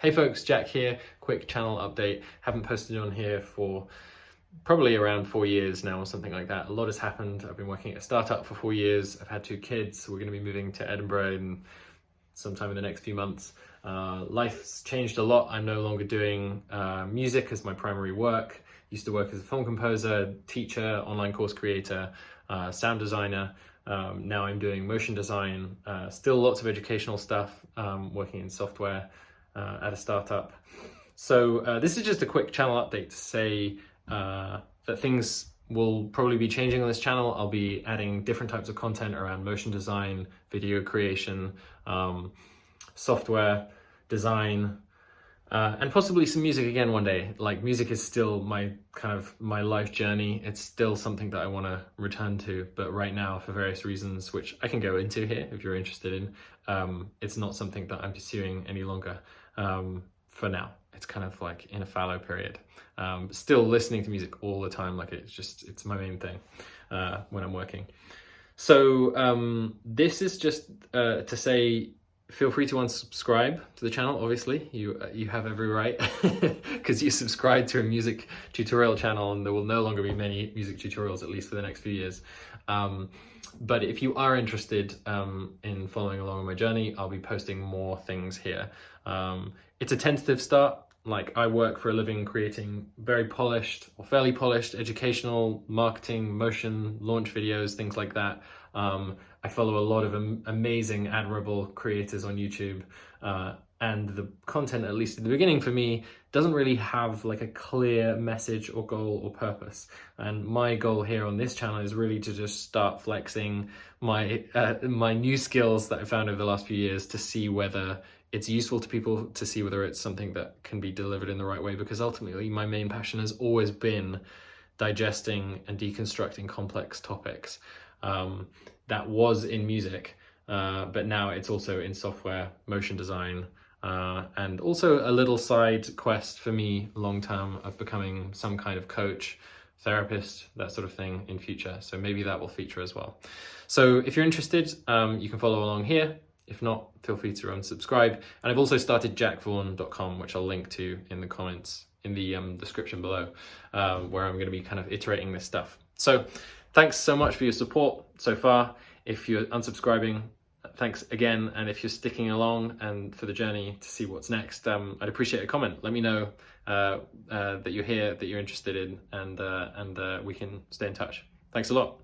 Hey folks, Jack here. Quick channel update. Haven't posted on here for probably around 4 years now or something like that. A lot has happened. I've been working at a startup for 4 years. I've had 2 kids. We're going to be moving to Edinburgh in sometime in the next few months. Life's changed a lot. I'm no longer doing music as my primary work. Used to work as a film composer, teacher, online course creator, sound designer. Now I'm doing motion design, still lots of educational stuff, working in software at a startup. So this is just a quick channel update to say that things will probably be changing on this channel. I'll be adding different types of content around motion design, video creation, software design, and possibly some music again one day. Like, music is still my life journey. It's still something that I want to return to, but right now, for various reasons, which I can go into here if you're interested in, it's not something that I'm pursuing any longer. For now, it's kind of like in a fallow period. Still listening to music all the time, like it's my main thing when I'm working. So this is just to say, feel free to unsubscribe to the channel. Obviously, you have every right, because you subscribe to a music tutorial channel, and there will no longer be many music tutorials, at least for the next few years. But if you are interested in following along on my journey, I'll be posting more things here. It's a tentative start. Like, I work for a living creating very polished or fairly polished educational, marketing, motion, launch videos, things like that. I follow a lot of amazing, admirable creators on YouTube, and the content, at least at the beginning for me, doesn't really have like a clear message or goal or purpose. And my goal here on this channel is really to just start flexing my new skills that I found over the last few years, to see whether it's useful to people, to see whether it's something that can be delivered in the right way, because ultimately my main passion has always been digesting and deconstructing complex topics. That was in music, but now it's also in software, motion design, and also a little side quest for me long-term of becoming some kind of coach, therapist, that sort of thing in future. So maybe that will feature as well. So if you're interested, you can follow along here. If not, feel free to unsubscribe. And I've also started jackvaughan.com, which I'll link to in the comments, in the description below, where I'm going to be kind of iterating this stuff. So thanks so much for your support so far. If you're unsubscribing, thanks again. And if you're sticking along and for the journey to see what's next, I'd appreciate a comment. Let me know that you're here, that you're interested in, and we can stay in touch. Thanks a lot.